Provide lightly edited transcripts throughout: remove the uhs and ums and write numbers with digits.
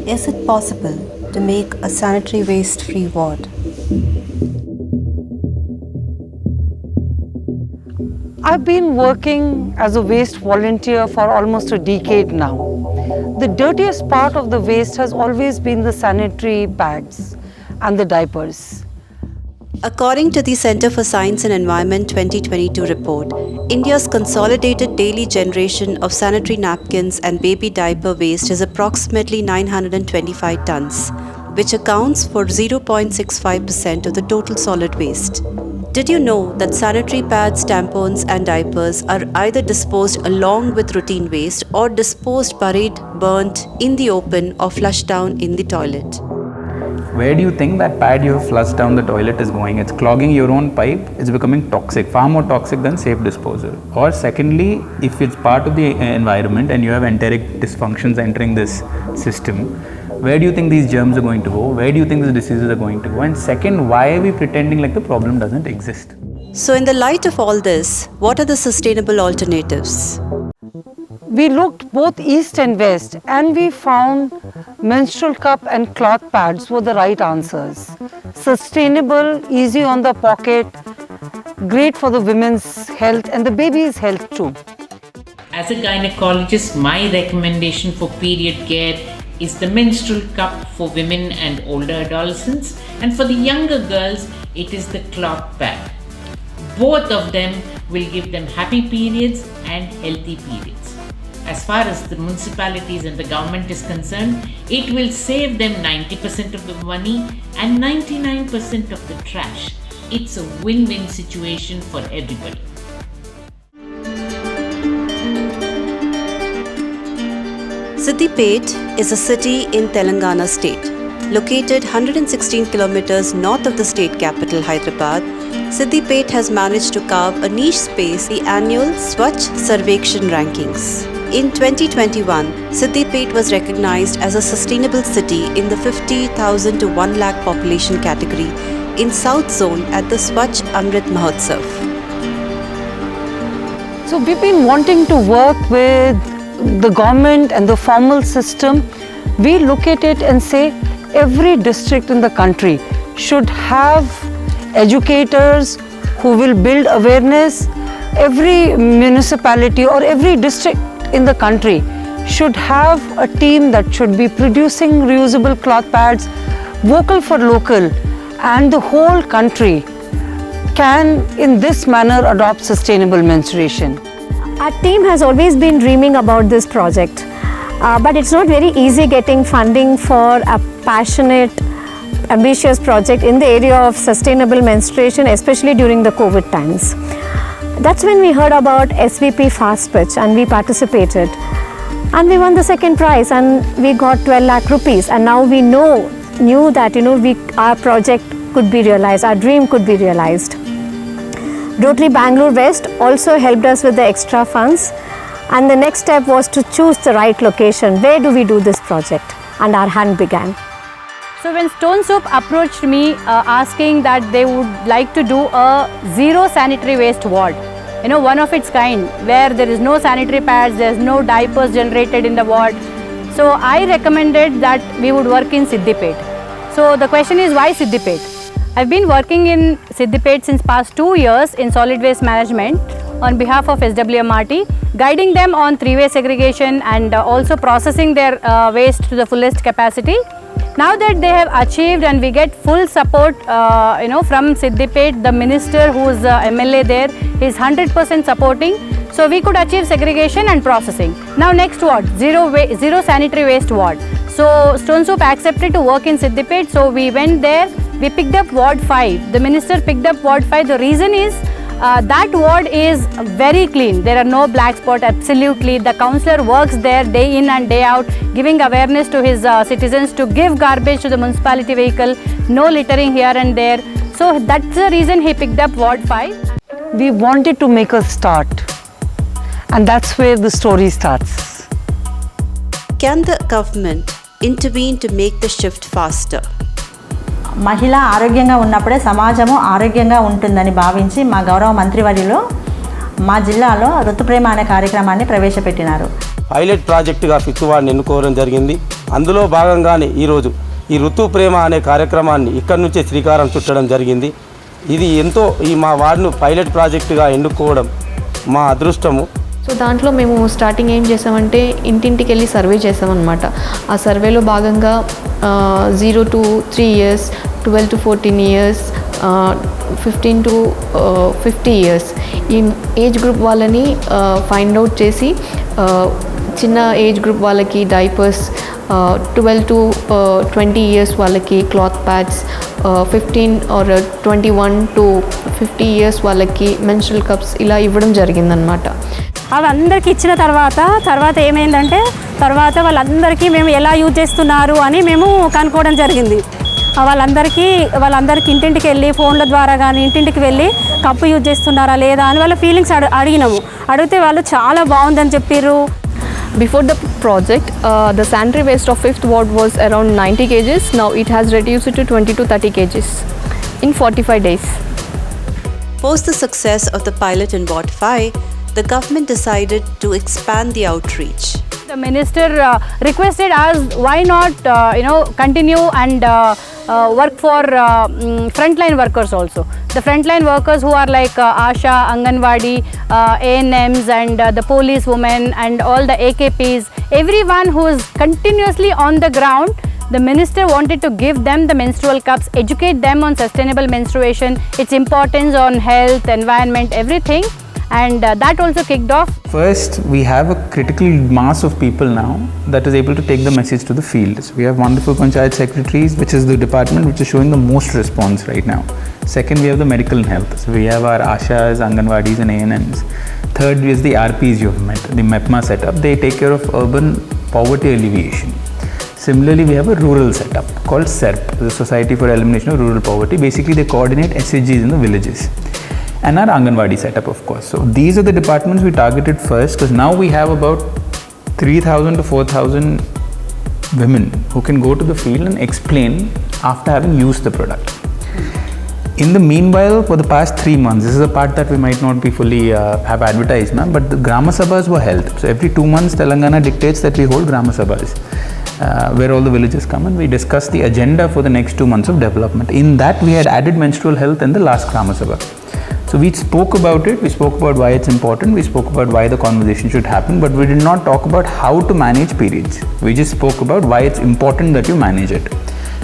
Is it possible to make a sanitary waste-free ward? I've been working as a waste volunteer for almost a decade now. The dirtiest part of the waste has always been the sanitary pads and the diapers. According to the Center for Science and Environment 2022 report, India's consolidated daily generation of sanitary napkins and baby diaper waste is approximately 925 tons, which accounts for 0.65% of the total solid waste. Did you know that sanitary pads, tampons and diapers are either disposed along with routine waste or disposed buried, burnt in the open or flushed down in the toilet? Where do you think that pad you have flushed down the toilet is going? It's clogging your own pipe, it's becoming toxic, far more toxic than safe disposal. Or secondly, if it's part of the environment and you have enteric dysfunctions entering this system, where do you think these germs are going to go? Where do you think these diseases are going to go? And second, why are we pretending like the problem doesn't exist? So in the light of all this, what are the sustainable alternatives? We looked both east and west and we found menstrual cup and cloth pads were the right answers. Sustainable, easy on the pocket, great for the women's health and the baby's health too. As a gynecologist, my recommendation for period care is the menstrual cup for women and older adolescents, and for the younger girls, it is the cloth pad. Both of them will give them happy periods and healthy periods. As far as the municipalities and the government is concerned, it will save them 90% of the money and 99% of the trash. It's a win-win situation for everybody. Siddipet is a city in Telangana state. Located 116 kilometers north of the state capital Hyderabad, Siddipet has managed to carve a niche space in the annual Swachh Sarvekshan rankings. In 2021, Siddipet was recognized as a sustainable city in the 50,000 to 1 lakh population category in South Zone at the Swachh Amrit Mahotsav. So we've been wanting to work with the government and the formal system. We look at it and say every district in the country should have educators who will build awareness. Every municipality or every district in the country should have a team that should be producing reusable cloth pads, vocal for local, and the whole country can in this manner adopt sustainable menstruation. Our team has always been dreaming about this project, but it's not very easy getting funding for a passionate, ambitious project in the area of sustainable menstruation, especially during the COVID times. That's when we heard about SVP Fast Pitch and we participated. And we won the second prize and we got 12 lakh rupees. And now we knew that our project could be realized, our dream could be realized. Rotary Bangalore West also helped us with the extra funds, and the next step was to choose the right location. Where do we do this project? And our hunt began. So when Stonesoup approached me asking that they would like to do a zero sanitary waste ward, one of its kind, where there is no sanitary pads, there is no diapers generated in the ward. So I recommended that we would work in Siddipet. So the question is, why Siddipet? I've been working in Siddipet since past 2 years in solid waste management on behalf of SWMRT, guiding them on three-way segregation and also processing their waste to the fullest capacity. Now that they have achieved and we get full support from Siddipet, the minister who is MLA there is 100% supporting. So we could achieve segregation and processing. Now next ward, zero sanitary waste ward. So Stonesoup accepted to work in Siddipet, so we went there. We picked up Ward 5. The minister picked up Ward 5. The reason is that ward is very clean. There are no black spots, absolutely. The councillor works there day in and day out, giving awareness to his citizens to give garbage to the municipality vehicle, no littering here and there. So that's the reason he picked up Ward 5. We wanted to make a start, and that's where the story starts. Can the government intervene to make the shift faster? మహిళ ఆరోగ్యంగా ఉన్నప్పుడే సమాజము ఆరోగ్యంగా ఉంటుందని భావించి మా గౌరవ మంత్రివర్యులు మా జిల్లాలో ఋతుప్రేమ అనే కార్యక్రమాన్ని ప్రవేశపెట్టినారు. పైలట్ ప్రాజెక్టుగా ఫిత్తువాడిని ఎన్నుకోవడం జరిగింది. అందులో భాగంగానే ఈరోజు ఈ ఋతుప్రేమ అనే కార్యక్రమాన్ని ఇక్కడి నుంచే శ్రీకారం చుట్టడం జరిగింది. ఇది ఎంతో మా వార్డును పైలట్ ప్రాజెక్టుగా ఎన్నుకోవడం మా అదృష్టము. సో దాంట్లో మేము స్టార్టింగ్ ఏం చేసామంటే ఇంటింటికి వెళ్ళి సర్వే చేసామన్నమాట. ఆ సర్వేలో భాగంగా 0 to 3 years, 12 to 14 years, 15 to 50 years ఈ ఏజ్ గ్రూప్ వాళ్ళని ఫైండ్ అవుట్ చేసి చిన్న ఏజ్ గ్రూప్ వాళ్ళకి డైపర్స్, 12 to 20 years వాళ్ళకి cloth pads, 15 or 21 to 50 years వాళ్ళకి మెన్స్ట్రువల్ కప్స్ ఇలా ఇవ్వడం జరిగిందనమాట. అవి అందరికీ ఇచ్చిన తర్వాత ఏమైందంటే వాళ్ళందరికీ మేము ఎలా యూజ్ చేస్తున్నారు అని మేము కనుక్కోవడం జరిగింది. వాళ్ళందరికీ ఇంటింటికి వెళ్ళి ఫోన్ల ద్వారా కానీ ఇంటింటికి వెళ్ళి కప్పు యూజ్ చేస్తున్నారా లేదా అని వాళ్ళ ఫీలింగ్స్ అడిగితే వాళ్ళు చాలా బాగుందని చెప్పారు. Before the project, the sanitary waste of 5th ward was around 90 kgs. Now it has reduced to 20 to 30 kgs in 45 days. Post the success of the pilot in Ward 5, the government decided to expand the outreach. The minister requested us why not continue and work for frontline workers also. The frontline workers who are like Asha, Anganwadi, ANMs and the police women and all the AKPs, everyone who is continuously on the ground, the minister wanted to give them the menstrual cups, educate them on sustainable menstruation, its importance on health, environment, everything. And that also kicked off. First, we have a critical mass of people now that is able to take the message to the field. So we have wonderful Panchayat secretaries, which is the department which is showing the most response right now. Second, we have the medical and health. So we have our Ashas, Anganwadis and ANMs. Third is the RPs you have met, the MEPMA setup. They take care of urban poverty alleviation. Similarly, we have a rural setup called SERP, the Society for Elimination of Rural Poverty. Basically, they coordinate SHGs in the villages. And our Anganwadi setup, of course. So these are the departments we targeted first, because now we have about 3,000 to 4,000 women who can go to the field and explain after having used the product. In the meanwhile, for the past 3 months, this is a part that we might not be fully have advertised, ma'am, but the Grama Sabhas were held. So every 2 months, Telangana dictates that we hold Grama Sabhas, where all the villages come and we discuss the agenda for the next 2 months of development. In that, we had added menstrual health in the last Grama Sabha. So we spoke about it, we spoke about why it's important, we spoke about why the conversation should happen, but we did not talk about how to manage periods. We just spoke about why it's important that you manage it.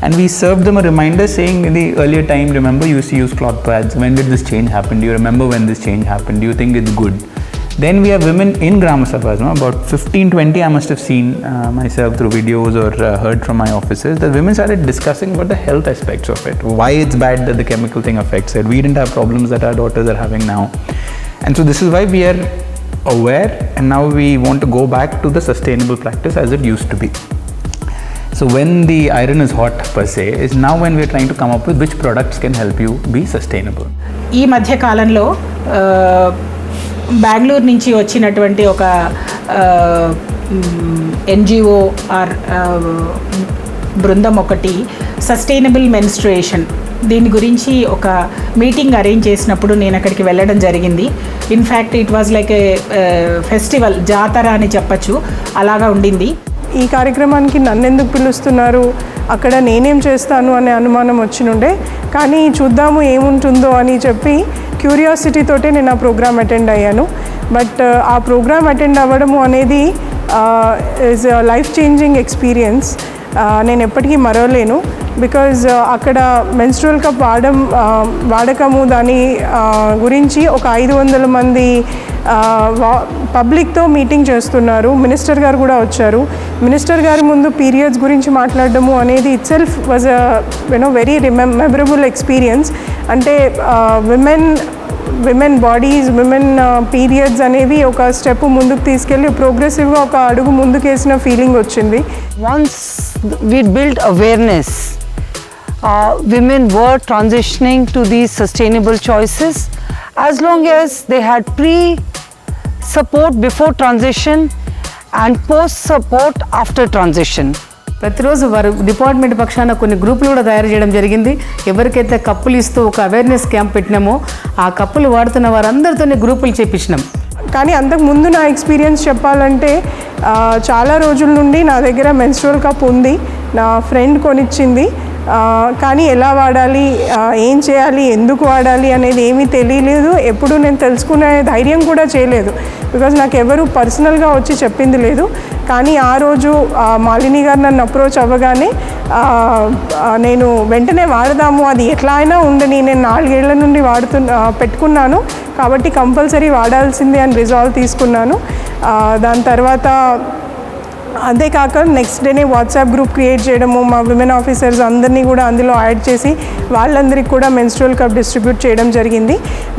And we served them a reminder saying in the earlier time, remember you used to use cloth pads, when did this change happen, do you remember when this change happened, do you think it's good? Then we have women in Grama Sabhas, no? About 15-20 I must have seen myself through videos or heard from my offices, that women started discussing about the health aspects of it, why it's bad that the chemical thing affects it. We didn't have problems that our daughters are having now. And so this is why we are aware, and now we want to go back to the sustainable practice as it used to be. So when the iron is hot per se, is now when we are trying to come up with which products can help you be sustainable. ఈ మధ్య కాలంలో బెంగళూరు నుంచి వచ్చినటువంటి ఒక NGO are బృందం ఒకటి sustainable menstruation దీని గురించి ఒక మీటింగ్ అరేంజ్ చేసినప్పుడు నేను అక్కడికి వెళ్ళడం జరిగింది. In fact it was like A festival, జాతర అని చెప్పచ్చు, అలాగా ఉండింది. ఈ కార్యక్రమానికి నన్నెందుకు పిలుస్తున్నారు, అక్కడ నేనేం చేస్తాను అనే అనుమానం వచ్చినుండే, కానీ చూద్దాము ఏముంటుందో అని చెప్పి క్యూరియాసిటీ తోటే నేను ఆ ప్రోగ్రామ్ అటెండ్ అయ్యాను. బట్ ఆ ప్రోగ్రామ్ అటెండ్ అవ్వడము అనేది ఈజ్ లైఫ్ చేంజింగ్ ఎక్స్పీరియన్స్. నేను ఎప్పటికీ మరవలేను. బికాజ్ అక్కడ మెన్స్ట్రువల్ కప్ వాడకము దాని గురించి ఒక 500 మంది పబ్లిక్తో మీటింగ్ చేస్తున్నారు. మినిస్టర్ గారు కూడా వచ్చారు. మినిస్టర్ గారి ముందు పీరియడ్స్ గురించి మాట్లాడడము అనేది it self was very memorable experience. అంటే విమెన్ బాడీస్, విమెన్ పీరియడ్స్ అనేవి ఒక స్టెప్ ముందుకు తీసుకెళ్ళి ప్రోగ్రెసివ్గా ఒక అడుగు ముందుకేసిన ఫీలింగ్ వచ్చింది. Once we built awareness, women were transitioning to these sustainable choices as long as they had pre-support before transition and post-support after transition. ప్రతిరోజు వారు డిపార్ట్మెంట్ పక్షాన కొన్ని గ్రూపులు కూడా తయారు చేయడం జరిగింది. ఎవరికైతే కప్పులు ఇస్తూ ఒక అవేర్నెస్ క్యాంప్ పెట్టినామో ఆ కప్పులు వాడుతున్న వారందరితోనే గ్రూపులు చేపించినాం. కానీ అంతకు ముందు నా ఎక్స్పీరియన్స్ చెప్పాలంటే చాలా రోజుల నుండి నా దగ్గర మెన్స్ట్రువల్ కప్ ఉంది, నా ఫ్రెండ్ కొనిచ్చింది. కానీ ఎలా వాడాలి, ఏం చేయాలి, ఎందుకు వాడాలి అనేది ఏమీ తెలియలేదు. ఎప్పుడు నేను తెలుసుకునే ధైర్యం కూడా చేయలేదు, బికాజ్ నాకు ఎవరు పర్సనల్గా వచ్చి చెప్పింది లేదు. కానీ ఆ రోజు మాలిని గారు నన్ను అప్రోచ్ అవ్వగానే నేను వెంటనే వాడదాము, అది ఎట్లా అయినా ఉండని, నేను 4 ఏళ్ల నుండి పెట్టుకున్నాను కాబట్టి కంపల్సరీ వాడాల్సిందే అని రిజాల్వ్ తీసుకున్నాను. దాని తర్వాత అంతేకాక నెక్స్ట్ డేనే వాట్సాప్ గ్రూప్ క్రియేట్ చేయడము, మా విమెన్ ఆఫీసర్స్ అందరినీ కూడా అందులో యాడ్ చేసి వాళ్ళందరికీ కూడా మెన్స్ట్రువల్ కప్ డిస్ట్రిబ్యూట్ చేయడం జరిగింది.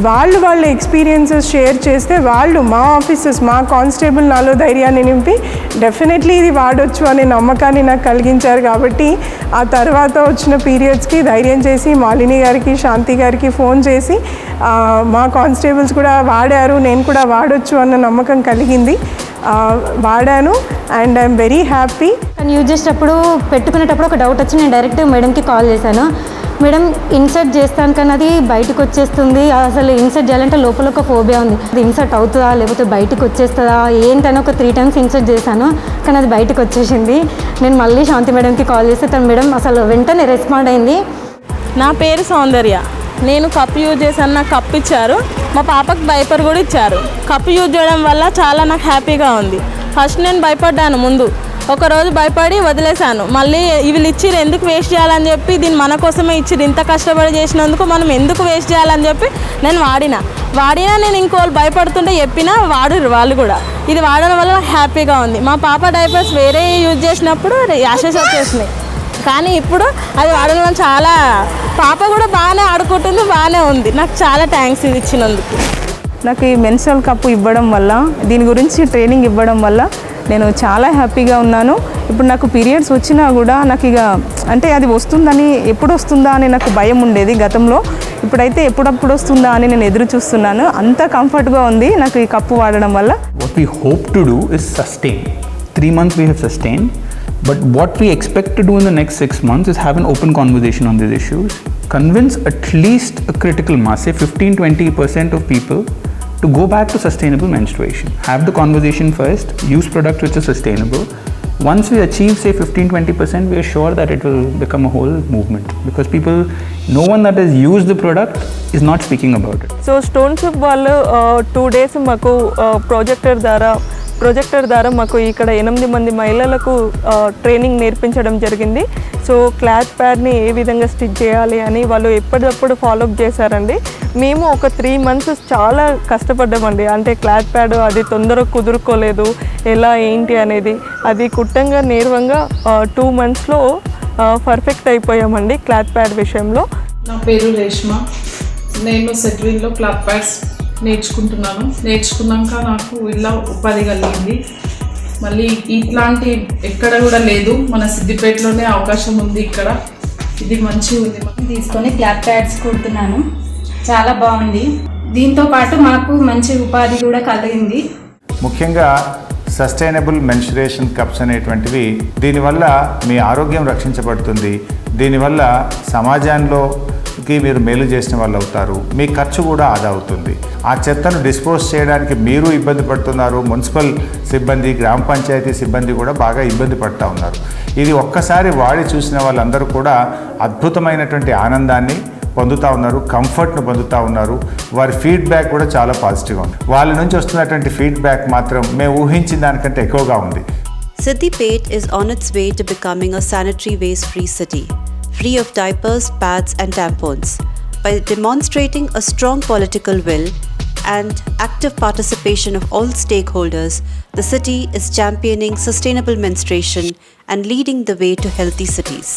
వాళ్ళ ఎక్స్పీరియన్సెస్ షేర్ చేస్తే వాళ్ళు మా ఆఫీసర్స్, మా కానిస్టేబుల్ నాలో ధైర్యాన్ని నింపి డెఫినెట్లీ ఇది వాడొచ్చు అనే నమ్మకాన్ని నాకు కలిగించారు. కాబట్టి ఆ తర్వాత వచ్చిన పీరియడ్స్కి ధైర్యం చేసి మాలిని గారికి, శాంతి గారికి ఫోన్ చేసి మా కానిస్టేబుల్స్ కూడా వాడారు, నేను కూడా వాడొచ్చు అన్న నమ్మకం కలిగింది. వాడాను అండ్ ఐఎమ్ వెరీ హ్యాపీ. కానీ యూజ్ చేసేటప్పుడు పెట్టుకునేటప్పుడు ఒక డౌట్ వచ్చి నేను డైరెక్ట్ మేడంకి కాల్ చేశాను. మేడం ఇన్సర్ట్ చేస్తాను కానీ అది బయటకు వచ్చేస్తుంది, అసలు ఇన్సర్ట్ చేయాలంటే లోపల ఒక ఫోబియా ఉంది, అది ఇన్సర్ట్ అవుతుందా లేకపోతే బయటకు వచ్చేస్తుందా ఏంటని ఒక 3 times ఇన్సర్ట్ చేశాను కానీ అది బయటకు వచ్చేసింది. నేను మళ్ళీ శాంతి మేడంకి కాల్ చేస్తే తను మేడం అసలు వెంటనే రెస్పాండ్ అయింది. నా పేరు సౌందర్య, నేను కప్ యూజ్ చేశాను, నాకు కప్ ఇచ్చారు, మా పాపకు డైపర్ కూడా ఇచ్చారు. కప్ యూజ్ చేయడం వల్ల చాలా నాకు హ్యాపీగా ఉంది. ఫస్ట్ నేను భయపడ్డాను, ముందు ఒకరోజు భయపడి వదిలేశాను. మళ్ళీ వీళ్ళు ఇచ్చిరు ఎందుకు వేస్ట్ చేయాలని చెప్పి, దీన్ని మన కోసమే ఇచ్చిరు, ఇంత కష్టపడి చేసినందుకు మనం ఎందుకు వేస్ట్ చేయాలని చెప్పి నేను వాడినా నేను ఇంకోళ్ళు భయపడుతుంటే చెప్పినా వాడిరు వాళ్ళు కూడా. ఇది వాడడం వల్ల నాకు హ్యాపీగా ఉంది. మా పాప డైపర్స్ వేరే యూజ్ చేసినప్పుడు యాషెస్ వచ్చేసినాయి, కానీ ఇప్పుడు అది వాడడం వల్ల చాలా, పాప కూడా బాగానే ఆడుకుంటుంది, బాగానే ఉంది. నాకు చాలా థ్యాంక్స్ ఇది ఇచ్చినందుకు. నాకు ఈ మెన్స్ట్రువల్ కప్ ఇవ్వడం వల్ల, దీని గురించి ట్రైనింగ్ ఇవ్వడం వల్ల నేను చాలా హ్యాపీగా ఉన్నాను. ఇప్పుడు నాకు పీరియడ్స్ వచ్చినా కూడా నాకు ఇక అంటే అది వస్తుందని, ఎప్పుడు వస్తుందా అని నాకు భయం ఉండేది గతంలో. ఇప్పుడైతే ఎప్పుడప్పుడు వస్తుందా అని నేను ఎదురు చూస్తున్నాను. అంత కంఫర్ట్గా ఉంది నాకు ఈ కప్పు వాడడం వల్ల. What we hope to do is sustain. 3 months we have sustained. But what we expect to do in the next 6 months is have an open conversation on these issues, convince at least a critical mass, say 15-20% of people to go back to sustainable menstruation. Have the conversation first, use products which are sustainable. Once we achieve say 15-20%, we are sure that it will become a whole movement, because people, no one that has used the product is not speaking about it. So Stonesoup వాళ్ళు 2 days మాకు projector ద్వారా మాకు ఇక్కడ 8 మంది మహిళలకు training నేర్పించడం జరిగింది. So cloth ప్యాడ్ని ఏ విధంగా స్టిచ్ చేయాలి అని వాళ్ళు ఎప్పటికప్పుడు ఫాలోఅప్ చేశారండి. మేము ఒక 3 months చాలా కష్టపడ్డామండి. అంటే క్లాత్ ప్యాడ్ అది తొందరగా కుదురుకోలేదు, ఎలా ఏంటి అనేది, అది కుట్టంగా నేర్వంగా 2 monthsలో పర్ఫెక్ట్ అయిపోయామండి క్లాత్ ప్యాడ్ విషయంలో. నా పేరు రేష్మ, నేను సెట్విన్లో క్లాత్ ప్యాడ్స్ నేర్చుకుంటున్నాను. నేర్చుకున్నాక నాకు ఇలా ఉపాధి కలిగింది. మళ్ళీ ఇట్లాంటి ఎక్కడ కూడా లేదు, మన సిద్దిపేటలోనే అవకాశం ఉంది. ఇక్కడ ఇది మంచిగా ఉంది. తీసుకొని క్లాత్ ప్యాడ్స్ కుడుతున్నాను, చాలా బాగుంది. దీంతో పాటు మాకు మంచి ఉపాధి కూడా కలిగింది. ముఖ్యంగా సస్టైనబుల్ మెన్స్ట్రుయేషన్ కప్స్ అనేటువంటివి, దీనివల్ల మీ ఆరోగ్యం రక్షించబడుతుంది, దీనివల్ల సమాజంలోకి మీరు మేలు చేసిన వాళ్ళు అవుతారు, మీ ఖర్చు కూడా ఆదా అవుతుంది. ఆ చెత్తను డిస్పోజ్ చేయడానికి మీరు ఇబ్బంది పడుతున్నారు, మున్సిపల్ సిబ్బంది, గ్రామ పంచాయతీ సిబ్బంది కూడా బాగా ఇబ్బంది పడుతూ ఉన్నారు. ఇది ఒక్కసారి వాడి చూసిన వాళ్ళందరూ కూడా అద్భుతమైనటువంటి ఆనందాన్ని పొందుతూ ఉన్నారు, కంఫర్ట్ను పొందుతూ ఉన్నారు. వారి ఫీడ్బ్యాక్ కూడా చాలా పాజిటివ్గా ఉంది. వాళ్ళ నుంచి వస్తున్నటువంటి ఫీడ్బ్యాక్ మాత్రం మేము ఊహించిన దానికంటే ఎక్కువగా ఉంది. Siddipet is on its way to becoming a sanitary waste-free city, free of diapers, pads and tampons. By demonstrating a strong political will and active participation of all stakeholders, the city is championing sustainable menstruation and leading the way to healthy cities.